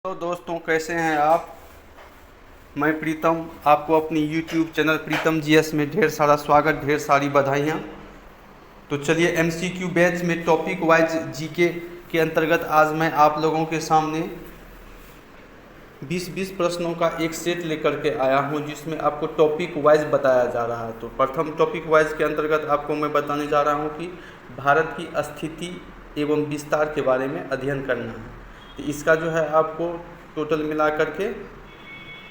तो दोस्तों, कैसे हैं आप। मैं प्रीतम, आपको अपनी YouTube चैनल प्रीतम जीएस में ढेर सारा स्वागत, ढेर सारी बधाइयाँ। तो चलिए MCQ बैच में टॉपिक वाइज जीके के अंतर्गत आज मैं आप लोगों के सामने 20 प्रश्नों का एक सेट लेकर के आया हूं, जिसमें आपको टॉपिक वाइज बताया जा रहा है। तो प्रथम टॉपिक वाइज के अंतर्गत आपको मैं बताने जा रहा हूं कि भारत की स्थिति एवं विस्तार के बारे में अध्ययन करना है। तो इसका जो है आपको टोटल मिला करके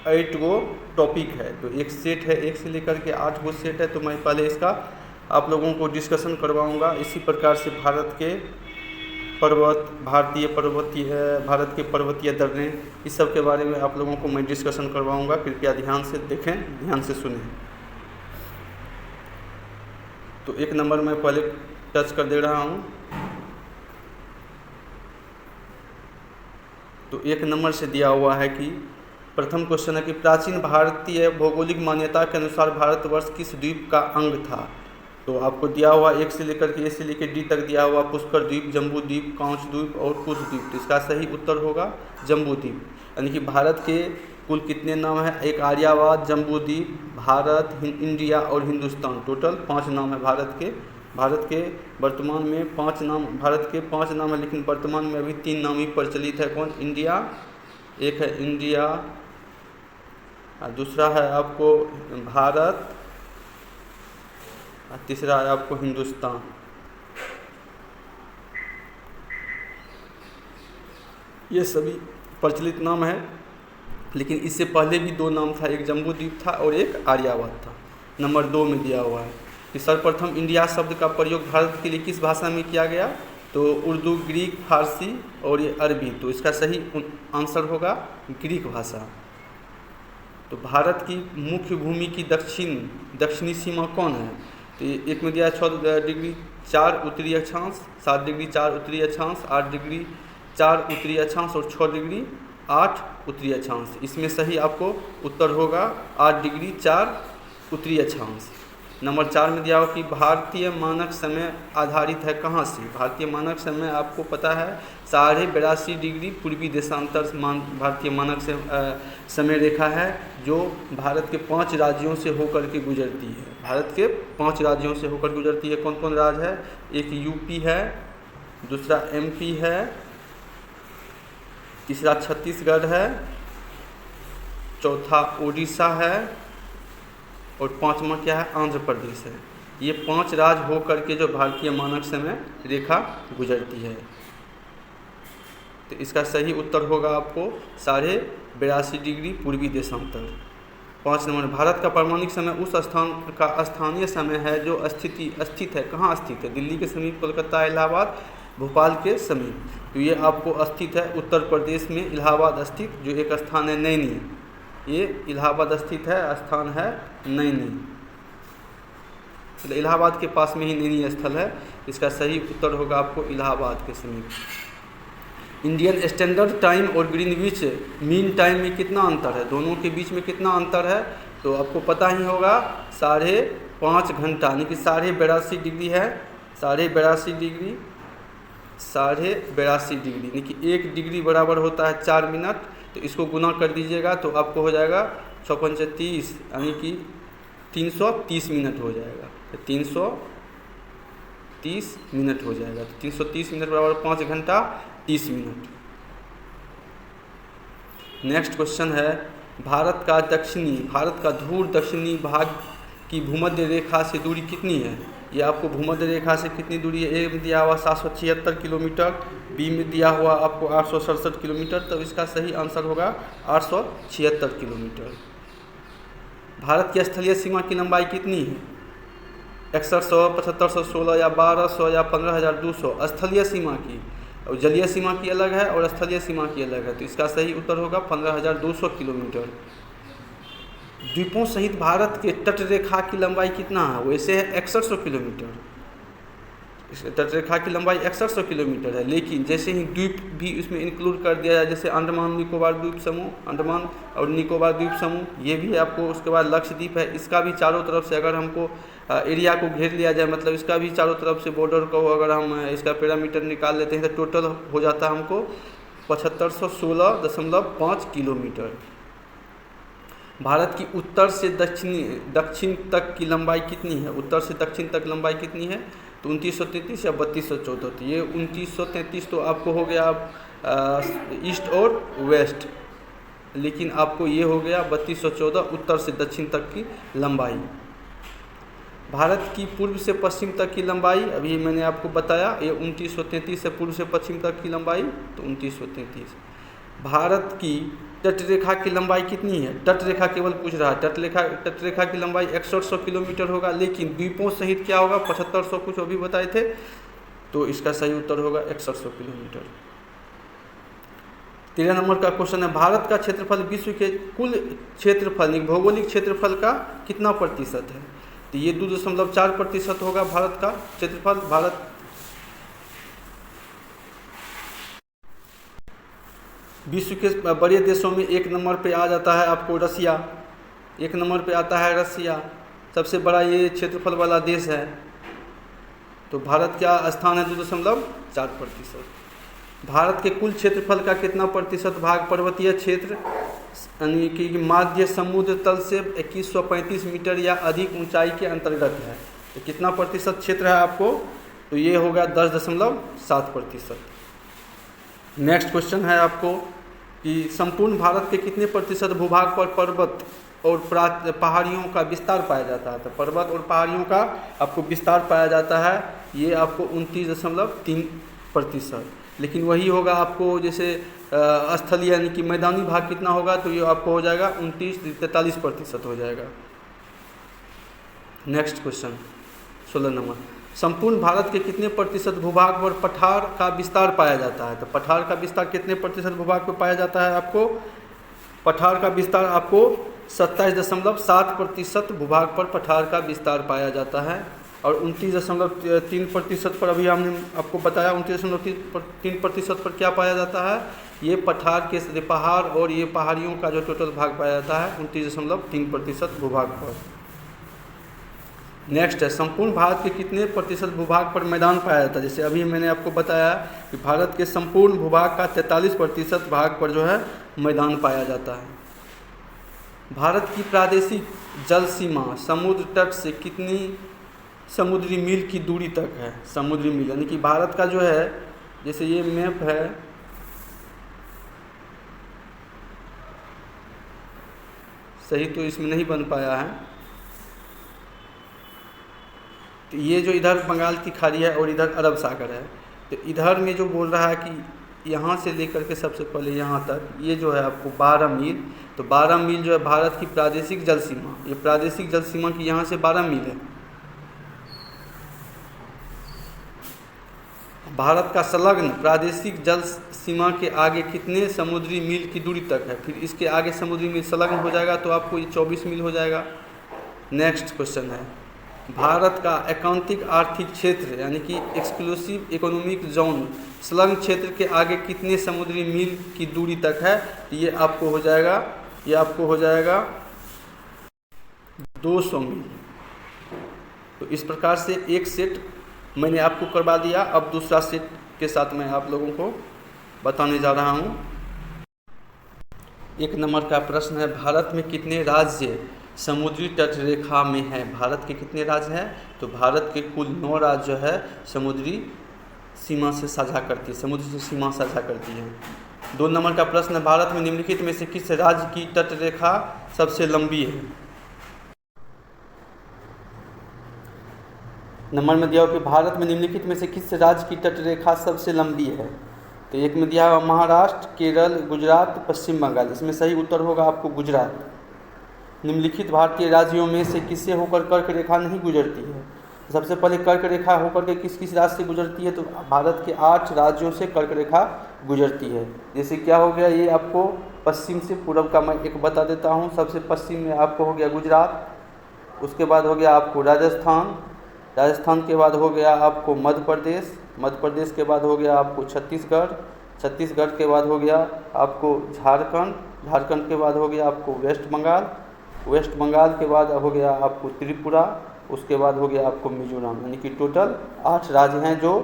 8 गो टॉपिक है। तो एक सेट है, 1 से लेकर के 8 गो सेट है। तो मैं पहले इसका आप लोगों को डिस्कशन करवाऊंगा। इसी प्रकार से भारत के के पर्वतीय दर्रे, इस सब के बारे में आप लोगों को मैं डिस्कशन करवाऊंगा। कृपया ध्यान से देखें, ध्यान से सुनें। तो 1 नंबर मैं पहले टच कर दे रहा हूं। तो 1 नंबर से दिया हुआ है कि प्रथम क्वेश्चन है कि प्राचीन भारतीय भौगोलिक मान्यता के अनुसार भारतवर्ष किस द्वीप का अंग था। तो आपको दिया हुआ 1 से लेकर के A से लेकर D तक दिया हुआ पुष्कर द्वीप, जम्बू द्वीप, कांच द्वीप और कुश द्वीप। तो इसका सही उत्तर होगा जम्बू द्वीप। यानी कि भारत के कुल कितने नाम हैं? एक आर्यावाद, जम्बू द्वीप, भारत, इंडिया और हिंदुस्तान। टोटल 5 नाम है भारत के वर्तमान में 5 नाम, भारत के 5 नाम है, लेकिन वर्तमान में अभी 3 नाम ही प्रचलित है। कौन? इंडिया, एक है इंडिया, दूसरा है आपको भारत, तीसरा है आपको हिंदुस्तान। ये सभी प्रचलित नाम है, लेकिन इससे पहले भी 2 नाम था, एक जम्बू द्वीप था और एक आर्यावर्त था। नंबर 2 में दिया हुआ है कि सर्वप्रथम इंडिया शब्द का प्रयोग भारत के लिए किस भाषा में किया गया। तो उर्दू, ग्रीक, फारसी और ये अरबी। तो इसका सही आंसर होगा ग्रीक भाषा। तो भारत की मुख्य भूमि की दक्षिणी सीमा कौन है? तो एक में दिया 6 डिग्री 4 उत्तरी अक्षांश, 7 डिग्री 4 उत्तरी अक्षांश, 8 डिग्री 4 उत्तरी अक्षांश और 6 डिग्री 8 उत्तरी अक्षांश। इसमें सही आपको उत्तर होगा 8 डिग्री 4 उत्तरी अक्षांश। नंबर 4 में दिया हुआ कि भारतीय मानक समय आधारित है कहाँ से। भारतीय मानक समय आपको पता है 82.5 डिग्री पूर्वी देशांतर भारतीय मानक से समय रेखा है, जो भारत के 5 राज्यों से होकर के गुजरती है। भारत के 5 राज्यों से होकर गुजरती है। कौन कौन राज्य है? एक यूपी है, दूसरा MP है, तीसरा छत्तीसगढ़ है, चौथा उड़ीसा है और 5वां क्या है? आंध्र प्रदेश है। ये 5 राज्य हो करके जो भारतीय मानक समय रेखा गुजरती है। तो इसका सही उत्तर होगा आपको 82.5 डिग्री पूर्वी देशांतर। 5 नंबर, भारत का पारमाणिक समय उस स्थान का स्थानीय समय है जो स्थित है। कहाँ स्थित है? दिल्ली के समीप, कोलकाता, इलाहाबाद, भोपाल के समीप। तो ये आपको स्थित है उत्तर प्रदेश में, इलाहाबाद स्थित, जो एक स्थान है नैनी। ये इलाहाबाद स्थित है, स्थान है नैनी। तो इलाहाबाद के पास में ही नैनी स्थल है। इसका सही उत्तर होगा आपको इलाहाबाद के समीप। इंडियन स्टैंडर्ड टाइम और ग्रीनविच मीन टाइम में कितना अंतर है? दोनों के बीच में कितना अंतर है? तो आपको पता ही होगा 5.5 घंटा, यानी कि 82.5 डिग्री है। 82.5 डिग्री, 82.5 डिग्री, यानी कि 1 डिग्री बराबर होता है 4 मिनट। तो इसको गुना कर दीजिएगा तो आपको हो जाएगा 6 × 30, यानी कि 330 मिनट हो जाएगा। तो 330 मिनट हो जाएगा। तो 330 मिनट बराबर 5 घंटा 30 मिनट। नेक्स्ट क्वेश्चन है भारत का ध्रुव दक्षिणी भाग की भूमध्य रेखा से दूरी कितनी है। ये आपको भूमध्य रेखा से कितनी दूरी है? ए में दिया हुआ 776 किलोमीटर, बी में दिया हुआ आपको 867 किलोमीटर। तो इसका सही आंसर होगा 876 किलोमीटर। भारत की स्थलीय सीमा की लंबाई कितनी है? 6100, 7516 या 1200 या 15200 स्थलीय सीमा की, और जलीय सीमा की अलग है और स्थलीय सीमा की अलग है। तो इसका सही उत्तर होगा 15200 किलोमीटर। द्वीपों सहित भारत के तटरेखा की लंबाई कितना है? वैसे है 6100 किलोमीटर। इस तटरेखा की लंबाई 6100 किलोमीटर है, लेकिन जैसे ही द्वीप भी इसमें इंक्लूड कर दिया जाए, जैसे अंडमान निकोबार द्वीप समूह, अंडमान और निकोबार द्वीप समूह, ये भी आपको, उसके बाद लक्षद्वीप है, इसका भी चारों तरफ से अगर हमको एरिया को घेर लिया जाए, मतलब इसका भी चारों तरफ से बॉर्डर को अगर हम इसका पैरामीटर निकाल लेते हैं तो टोटल हो जाता है हमको 7516.5 किलोमीटर। भारत की उत्तर से दक्षिण तक की लंबाई कितनी है? उत्तर से दक्षिण तक लंबाई कितनी है? तो 2933 या 3214। तो ये 2933 तो आपको हो गया ईस्ट और वेस्ट, लेकिन आपको ये हो गया 3214 उत्तर से दक्षिण तक की लंबाई। भारत की पूर्व से पश्चिम तक की लंबाई अभी मैंने आपको बताया, ये 2933 से पूर्व से पश्चिम तक की लंबाई, तो 2933। भारत की तटरेखा की लंबाई कितनी है? तटरेखा केवल पूछ रहा है। तटरेखा की लंबाई 6100 किलोमीटर होगा, लेकिन द्वीपों सहित क्या होगा? 7500 कुछ अभी बताए थे, तो इसका सही उत्तर होगा 6100 किलोमीटर। 13 नंबर का क्वेश्चन है, भारत का क्षेत्रफल विश्व के कुल क्षेत्रफल भौगोलिक क्षेत्रफल का कितना प्रतिशत है? तो ये 2.4% होगा भारत का क्षेत्रफल। भारत विश्व के बड़े देशों में 1 नंबर पे आ जाता है आपको रसिया, 1 नंबर पे आता है रसिया, सबसे बड़ा ये क्षेत्रफल वाला देश है। तो भारत क्या स्थान है? 2.4%। भारत के कुल क्षेत्रफल का कितना प्रतिशत भाग पर्वतीय क्षेत्र यानी कि माध्य समुद्र तल से 2135 मीटर या अधिक ऊंचाई के अंतर्गत है? तो कितना प्रतिशत क्षेत्र है आपको? तो ये होगा 10.7%। नेक्स्ट क्वेश्चन है आपको कि संपूर्ण भारत के कितने प्रतिशत भूभाग पर पर्वत और पहाड़ियों का विस्तार पाया जाता है? तो पर्वत और पहाड़ियों का आपको विस्तार पाया जाता है, ये आपको 29.3%। लेकिन वही होगा आपको जैसे स्थलीय यानी कि मैदानी भाग कितना होगा? तो ये आपको हो जाएगा 43% हो जाएगा। नेक्स्ट क्वेश्चन 16 नंबर, संपूर्ण भारत के कितने प्रतिशत भूभाग पर पठार का विस्तार पाया जाता है? तो पठार का विस्तार कितने प्रतिशत भूभाग पर पाया जाता है आपको? पठार का विस्तार आपको 27.7% भूभाग पर पठार का विस्तार पाया जाता है। और 29.3% पर अभी हमने आपको बताया, 29.3% पर क्या पाया जाता है? ये पठार के पहाड़ और ये पहाड़ियों का जो टोटल भाग पाया जाता है 29.3% भूभाग पर। नेक्स्ट है, संपूर्ण भारत के कितने प्रतिशत भूभाग पर मैदान पाया जाता है? जैसे अभी मैंने आपको बताया कि भारत के संपूर्ण भूभाग का 43% भाग पर जो है मैदान पाया जाता है। भारत की प्रादेशिक जल सीमा समुद्र तट से कितनी समुद्री मील की दूरी तक है? समुद्री मील यानी कि भारत का जो है, जैसे ये मैप है, सही तो इसमें नहीं बन पाया है, तो ये जो इधर बंगाल की खाड़ी है और इधर अरब सागर है, तो इधर में जो बोल रहा है कि यहाँ से लेकर के सबसे पहले यहाँ तक ये जो है आपको 12 मील, तो 12 मील जो है भारत की प्रादेशिक जल सीमा, ये प्रादेशिक जल सीमा की यहाँ से 12 मील है। भारत का संलग्न प्रादेशिक जल सीमा के आगे कितने समुद्री मील की दूरी तक है? फिर इसके आगे समुद्री मील संलग्न हो जाएगा तो आपको ये 24 मील हो जाएगा। नेक्स्ट क्वेश्चन है, भारत का एकांतिक आर्थिक क्षेत्र यानी कि एक्सक्लूसिव इकोनॉमिक जोन संलग्न क्षेत्र के आगे कितने समुद्री मील की दूरी तक है? ये आपको हो जाएगा, ये आपको हो जाएगा 200 मील। तो इस प्रकार से एक सेट मैंने आपको करवा दिया। अब दूसरा सेट के साथ मैं आप लोगों को बताने जा रहा हूँ। 1 नंबर का प्रश्न है, भारत में कितने राज्य समुद्री तट रेखा में है? भारत के कितने राज्य हैं? तो भारत के कुल 9 राज्य जो है समुद्री सीमा से साझा करती है, समुद्र से सीमा साझा करती है। 2 नंबर का प्रश्न है, भारत में निम्नलिखित में से किस राज्य की तट रेखा सबसे लंबी है? नंबर में दिया हो कि भारत में निम्नलिखित में से किस राज्य की तट रेखा सबसे लंबी है? तो एक में दिया हुआ महाराष्ट्र, केरल, गुजरात, पश्चिम बंगाल। इसमें सही उत्तर होगा आपको गुजरात। निम्नलिखित भारतीय राज्यों में से किससे होकर कर्क रेखा नहीं गुजरती है? सबसे पहले कर्क रेखा होकर के किस किस राज्य से गुजरती है? तो भारत के 8 राज्यों से कर्क रेखा गुजरती है। जैसे क्या हो गया, ये आपको पश्चिम से पूर्व का मैं एक बता देता हूँ। सबसे पश्चिम में आपको हो गया गुजरात, उसके बाद हो गया आपको राजस्थान, राजस्थान के बाद हो गया आपको मध्य प्रदेश, मध्य प्रदेश के बाद हो गया आपको छत्तीसगढ़, छत्तीसगढ़ के बाद हो गया आपको झारखंड, झारखंड के बाद हो गया आपको वेस्ट बंगाल, वेस्ट बंगाल के बाद हो गया आपको त्रिपुरा, उसके बाद हो गया आपको मिजोरम। यानी कि टोटल 8 राज्य हैं जो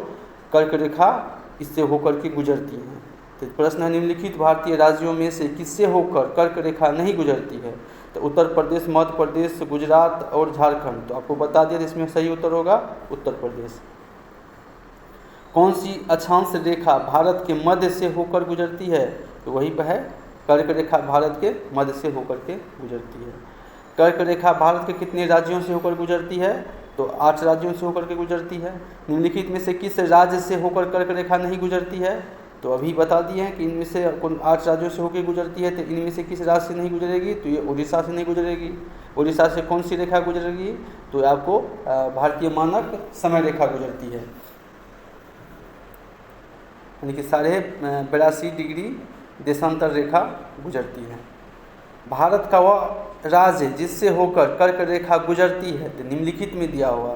कर्क रेखा इससे होकर के गुजरती हैं। तो प्रश्न है निम्नलिखित भारतीय राज्यों में से किससे होकर कर्क रेखा नहीं गुजरती है? तो उत्तर प्रदेश, मध्य प्रदेश, गुजरात और झारखंड। तो आपको बता दिया इसमें सही उत्तर होगा उत्तर प्रदेश। कौन सी अक्षांश रेखा भारत के मध्य से होकर गुजरती है? तो वही पर है कर्क रेखा भारत के मध्य से होकर के गुजरती है। कर्क रेखा भारत के कितने राज्यों से होकर गुजरती है? तो 8 राज्यों से होकर के गुजरती है। निम्नलिखित में से किस राज्य से होकर कर्क रेखा नहीं गुजरती है? तो अभी बता दिए हैं कि इनमें से 8 राज्यों से होकर गुजरती है। तो इनमें से किस राज्य से नहीं गुजरेगी? तो ये उड़ीसा से नहीं गुजरेगी। उड़ीसा से कौन सी रेखा गुजरेगी? तो आपको भारतीय मानक समय रेखा गुजरती है, यानी कि 82.5 डिग्री देशांतर रेखा गुजरती है। भारत का वह राज्य जिससे होकर कर्क रेखा गुजरती है तो निम्नलिखित में दिया हुआ,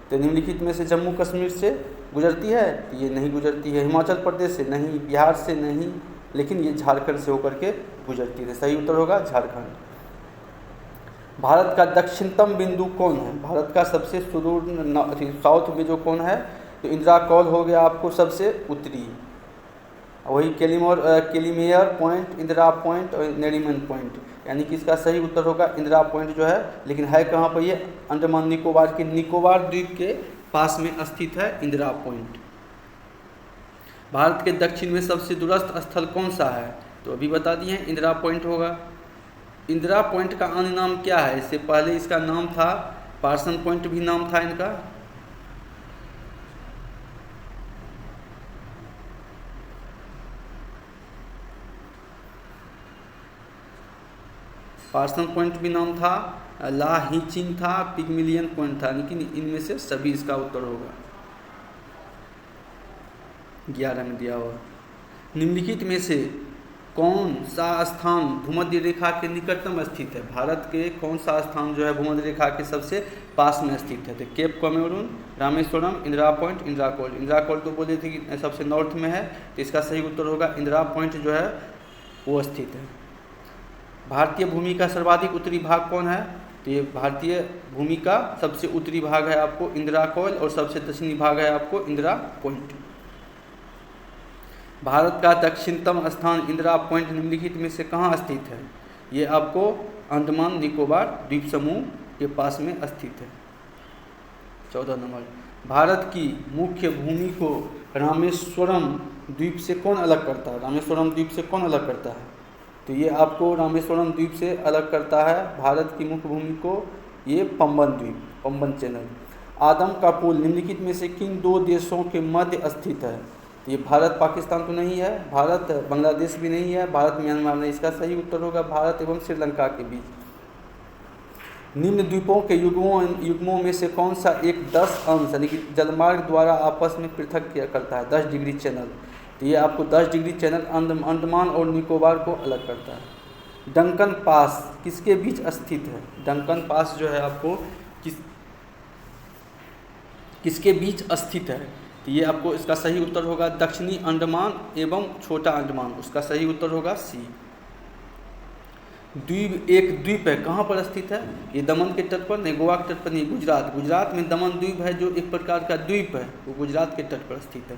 तो निम्नलिखित में से जम्मू कश्मीर से गुजरती है? तो ये नहीं गुजरती है। हिमाचल प्रदेश से नहीं, बिहार से नहीं, लेकिन ये झारखंड से होकर के गुजरती है। सही उत्तर होगा झारखंड। भारत का दक्षिणतम बिंदु कौन है? भारत का सबसे सुदूर साउथ में जो कौन है? तो इंदिरा कौल हो गया आपको सबसे उत्तरी। वही केलीमेयर पॉइंट, इंदिरा पॉइंट और नेरीमन पॉइंट, यानी कि इसका सही उत्तर होगा इंदिरा पॉइंट जो है। लेकिन है कहाँ पर? ये अंडमान निकोबार के निकोबार द्वीप के पास में स्थित है इंदिरा पॉइंट। भारत के दक्षिण में सबसे दूरस्थ स्थल कौन सा है? तो अभी बता दिए हैं इंदिरा पॉइंट होगा। इंदिरा पॉइंट का अन्य नाम क्या है? इससे पहले इसका नाम था पार्सन पॉइंट, भी नाम था इनका। पार्सन पॉइंट भी नाम था, ला हीचिंग था, पिगमिलियन पॉइंट था, लेकिन इनमें से सभी इसका उत्तर होगा। 11 में दिया हुआ। निम्नलिखित में से कौन सा स्थान भूमध्य रेखा के निकटतम स्थित है? भारत के कौन सा स्थान जो है भूमध्य रेखा के सबसे पास में स्थित है? तो केप कॉमोरोन, रामेश्वरम, इंदिरा पॉइंट, इंदिरा कौल। इंदिरा कौल तो बोले थे कि सबसे नॉर्थ में है, तो इसका सही उत्तर होगा इंदिरा पॉइंट जो है वो स्थित है। भारतीय भूमि का सर्वाधिक उत्तरी भाग कौन है? तो ये भारतीय भूमि का सबसे उत्तरी भाग है आपको इंदिरा कौल, और सबसे दक्षिणी भाग है आपको इंदिरा पॉइंट। भारत का दक्षिणतम स्थान इंदिरा पॉइंट निम्नलिखित में से कहाँ स्थित है? ये आपको अंडमान निकोबार द्वीप समूह के पास में स्थित है। 14 नंबर, भारत की मुख्य भूमि को रामेश्वरम द्वीप से कौन अलग करता है? रामेश्वरम द्वीप से कौन अलग करता है? तो ये आपको रामेश्वरम द्वीप से अलग करता है भारत की मुख्य भूमि को ये पंबन द्वीप, पंबन चैनल। आदम का पुल निम्नलिखित में से किन 2 देशों के मध्य स्थित है? तो ये भारत पाकिस्तान तो नहीं है, भारत बांग्लादेश भी नहीं है, भारत म्यांमार नहीं। इसका सही उत्तर होगा भारत एवं श्रीलंका के बीच। निम्न द्वीपों के युग्मों में से कौन सा एक 10 अंश यानी कि जलमार्ग द्वारा आपस में पृथक किया करता है? 10 डिग्री चैनल। तो ये आपको 10 डिग्री चैनल अंडमान और निकोबार को अलग करता है। डंकन पास किसके बीच स्थित है? डंकन पास जो है आपको किसके बीच स्थित है? तो ये आपको इसका सही उत्तर होगा दक्षिणी अंडमान एवं छोटा अंडमान, उसका सही उत्तर होगा सी। द्वीप एक द्वीप है, कहाँ पर स्थित है? ये दमन के तट पर, नहीं गोवा के तट पर नहीं, गुजरात में दमन द्वीप है जो एक प्रकार का द्वीप है, वो गुजरात के तट पर स्थित है।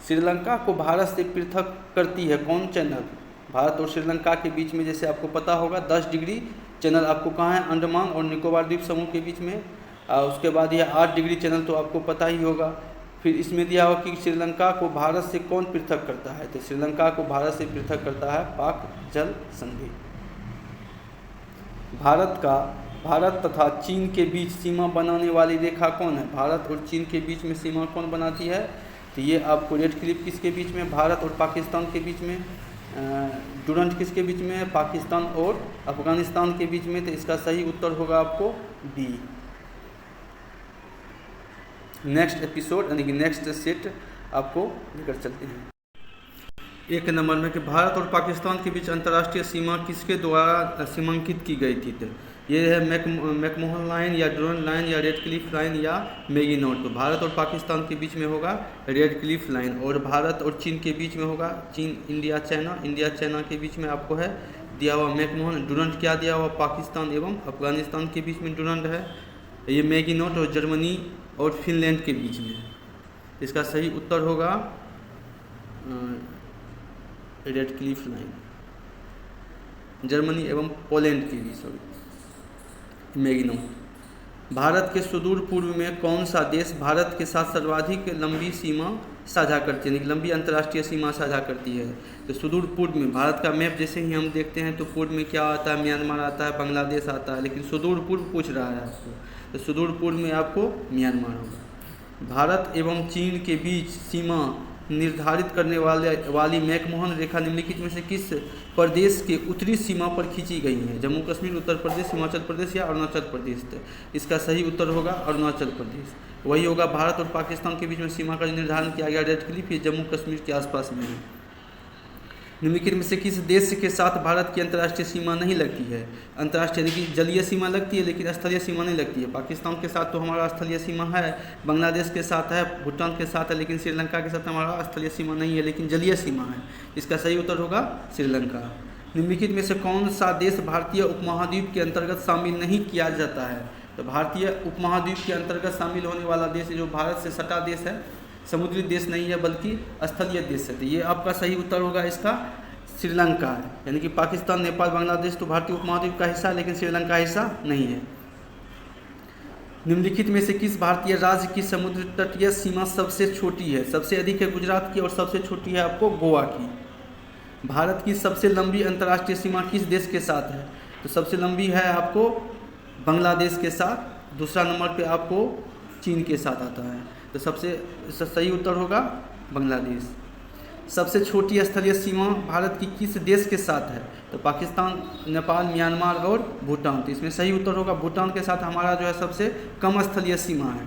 श्रीलंका को भारत से पृथक करती है कौन चैनल? भारत और श्रीलंका के बीच में जैसे आपको पता होगा 10 डिग्री चैनल आपको कहाँ है? अंडमान और निकोबार द्वीप समूह के बीच में। उसके बाद यह 8 डिग्री चैनल तो आपको पता ही होगा। फिर इसमें दिया हुआ कि श्रीलंका को भारत से कौन पृथक करता है? तो श्रीलंका को भारत से पृथक करता है पाक जल संधि। भारत तथा चीन के बीच सीमा बनाने वाली रेखा कौन है? भारत और चीन के बीच में सीमा कौन बनाती है? तो ये आपको रेड क्लिफ किसके बीच में? भारत और पाकिस्तान के बीच में। डुरंट किसके बीच में है? पाकिस्तान और अफगानिस्तान के बीच में। तो इसका सही उत्तर होगा आपको बी। नेक्स्ट एपिसोड यानी कि नेक्स्ट सेट आपको लेकर चलते हैं। 1 नंबर में कि भारत और पाकिस्तान के बीच अंतर्राष्ट्रीय सीमा किसके द्वारा सीमांकित की गई थी? तो ये है मैकमोहन लाइन या डुरंट लाइन या रेड क्लिफ लाइन या मैगिनोट। तो भारत और पाकिस्तान के बीच में होगा रेड क्लिफ लाइन, और भारत और चीन के बीच में होगा चीन इंडिया चाइना के बीच में आपको है दिया हुआ मैकमोहन। डुरंट क्या दिया हुआ? पाकिस्तान एवं अफगानिस्तान के बीच में डुरंट है। ये मैगिनोट और जर्मनी और फिनलैंड के बीच में। इसका सही उत्तर होगा रेड क्लिफ लाइन, जर्मनी एवं पोलैंड के बीच। मैग्नम। भारत के सुदूर पूर्व में कौन सा देश भारत के साथ सर्वाधिक लंबी सीमा साझा करती है, यानी लंबी अंतर्राष्ट्रीय सीमा साझा करती है? तो सुदूर पूर्व में भारत का मैप जैसे ही हम देखते हैं तो पूर्व में क्या आता है, म्यांमार आता है, बांग्लादेश आता है, लेकिन सुदूर पूर्व पूछ रहा है आपको, तो सुदूर पूर्व में आपको म्यांमार होगा। भारत एवं चीन के बीच सीमा निर्धारित करने वाली मैकमोहन रेखा निम्नलिखित में से किस प्रदेश के उत्तरी सीमा पर खींची गई है? जम्मू कश्मीर, उत्तर प्रदेश, हिमाचल प्रदेश या अरुणाचल प्रदेश? इसका सही उत्तर होगा अरुणाचल प्रदेश। वही होगा भारत और पाकिस्तान के बीच में सीमा का निर्धारण किया गया रेड क्लिफ, ये जम्मू कश्मीर के आसपास में है। निम्नलिखित में से किस देश के साथ भारत की अंतर्राष्ट्रीय सीमा नहीं लगती है? अंतर्राष्ट्रीय लेकिन जलीय सीमा लगती है, लेकिन स्थलीय सीमा नहीं लगती है। पाकिस्तान के साथ तो हमारा स्थलीय सीमा है, बांग्लादेश के साथ है, भूटान के साथ है, लेकिन श्रीलंका के साथ हमारा स्थलीय सीमा नहीं है, लेकिन जलीय सीमा है। इसका सही उत्तर होगा श्रीलंका। निम्नलिखित में से कौन सा देश भारतीय उपमहाद्वीप के अंतर्गत शामिल नहीं किया जाता है? तो भारतीय उपमहाद्वीप के अंतर्गत शामिल होने वाला देश जो भारत से सटा देश है, समुद्री देश नहीं है बल्कि स्थलीय देश है, तो ये आपका सही उत्तर होगा इसका श्रीलंका है। यानी कि पाकिस्तान, नेपाल, बांग्लादेश तो भारतीय उपमहाद्वीप का हिस्सा है, लेकिन श्रीलंका हिस्सा नहीं है। निम्नलिखित में से किस भारतीय राज्य की समुद्र तटीय सीमा सबसे छोटी है? सबसे अधिक है गुजरात की और सबसे छोटी है आपको गोवा की। भारत की सबसे लंबी अंतर्राष्ट्रीय सीमा किस देश के साथ है? तो सबसे लंबी है आपको बांग्लादेश के साथ, दूसरा नंबर पे आपको चीन के साथ आता है, तो सबसे सही उत्तर होगा बांग्लादेश। सबसे छोटी स्थलीय सीमा भारत की किस देश के साथ है? तो पाकिस्तान, नेपाल, म्यांमार और भूटान, तो इसमें सही उत्तर होगा भूटान के साथ हमारा जो है सबसे कम स्थलीय सीमा है।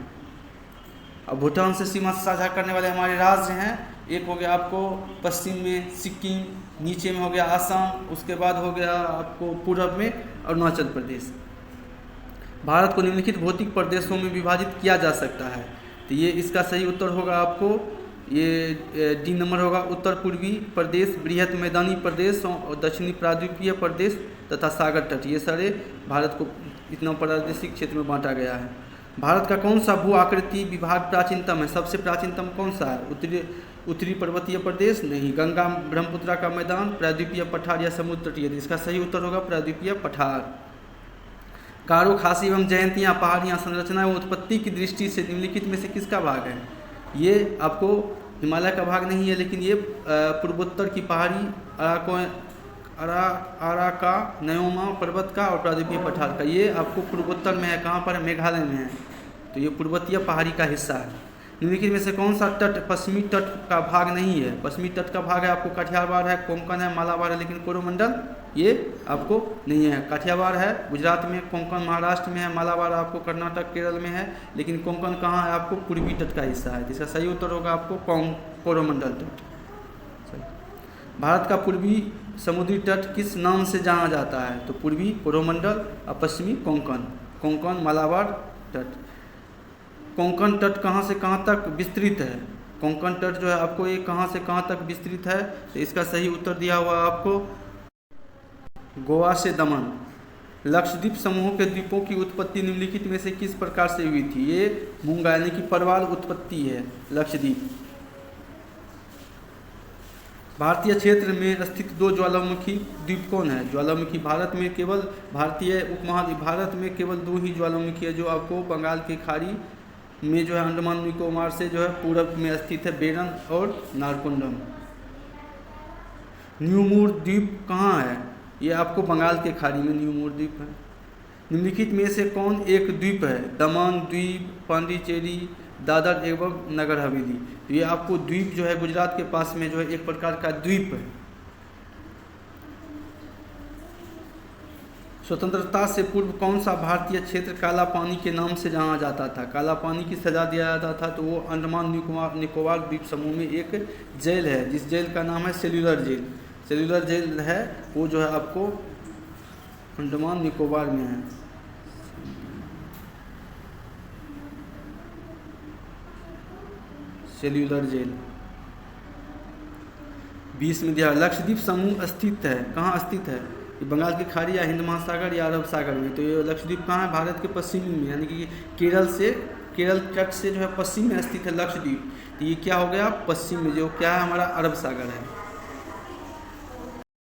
अब भूटान से सीमा साझा करने वाले हमारे राज्य हैं, एक हो गया आपको पश्चिम में सिक्किम, नीचे में हो गया आसाम, उसके बाद हो गया आपको पूर्व में अरुणाचल प्रदेश। भारत को निम्नलिखित भौतिक प्रदेशों में विभाजित किया जा सकता है, तो ये इसका सही उत्तर होगा आपको ये डी नंबर होगा उत्तर पूर्वी प्रदेश, बृहत मैदानी प्रदेश और दक्षिणी प्राद्वीपीय प्रदेश तथा सागर तट, ये सारे भारत को इतना प्रादेशिक क्षेत्र में बांटा गया है। भारत का कौन सा भू आकृति विभाग प्राचीनतम है? सबसे प्राचीनतम कौन सा है? उत्तरी पर्वतीय प्रदेश नहीं, गंगा ब्रह्मपुत्रा का मैदान, प्राद्वीपीय पठार या समुद्र तटीय? इसका सही उत्तर होगा प्राद्वीपीय पठार। गारो, खासी एवं जयंतियाँ, पहाड़ियाँ, संरचना एवं उत्पत्ति की दृष्टि से निम्नलिखित में से किसका भाग है? ये आपको हिमालय का भाग नहीं है, लेकिन ये पूर्वोत्तर की पहाड़ी अराका नयोमा पर्वत का और प्राद्वीपीय पठार का, ये आपको पूर्वोत्तर में है। कहाँ पर है? मेघालय में है, तो ये पूर्वोत्तीय पहाड़ी का हिस्सा है। निम्नलिखित में से कौन सा तट पश्चिमी तट का भाग नहीं है? पश्चिमी तट का भाग है आपको काठियावाड़ है, कोंकण है, मालाबार है, लेकिन कोरोमंडल ये आपको नहीं है। काठियावाड़ है गुजरात में, कोंकण महाराष्ट्र में है, मालाबार आपको कर्नाटक केरल में है, लेकिन कोंकण कहाँ है? आपको पूर्वी तट का हिस्सा है, जिसका सही उत्तर होगा आपको कोरोमंडल तट। भारत का पूर्वी समुद्री तट किस नाम से जाना जाता है? तो पूर्वी कोरोमंडल और पश्चिमी कोंकण, कोंकण मालाबार तट। कोंकण तट कहाँ से कहाँ तक विस्तृत है? कोंकण तट जो है आपको ये कहाँ से कहाँ तक विस्तृत है? तो इसका सही उत्तर दिया हुआ आपको गोवा से दमन। लक्षद्वीप समूह के द्वीपों की उत्पत्ति निम्नलिखित में से किस प्रकार से हुई थी? ये मूंगा यानी कि परवाल उत्पत्ति है लक्षद्वीप। भारतीय क्षेत्र में स्थित दो ज्वालामुखी द्वीप कौन है? ज्वालामुखी भारत में केवल भारतीय उपमहाद्वीप भारत में केवल दो ही ज्वालामुखी है जो आपको बंगाल की खाड़ी में जो है अंडमान निकोबार से जो है पूरब में स्थित है, बेरन और नारकोंडम। न्यूमूर द्वीप कहाँ है? ये आपको बंगाल के खाड़ी में न्यूमूर द्वीप है। निम्नलिखित में से कौन एक द्वीप है? दमन द्वीप, पांडिचेरी, दादर एवं नगर हवेली। तो ये आपको द्वीप जो है गुजरात के पास में जो है एक प्रकार का द्वीप है। स्वतंत्रता से पूर्व कौन सा भारतीय क्षेत्र काला पानी के नाम से जाना जाता था? काला पानी की सजा दिया जाता था, तो वो अंडमान निकोबार द्वीप समूह में एक जेल है, जिस जेल का नाम है सेल्यूलर जेल। सेल्यूलर जेल है वो जो है आपको अंडमान निकोबार में है। सेल्यूलर जेल 20 में दिया। लक्षद्वीप समूह स्थित है, कहाँ स्थित है? ये बंगाल की खाड़ी या हिंद महासागर या अरब सागर में। तो ये लक्षद्वीप कहाँ है? भारत के पश्चिमी में, यानी कि केरल तट से जो है पश्चिम में स्थित है लक्षद्वीप। तो ये क्या हो गया? पश्चिम में, जो क्या है हमारा अरब सागर है।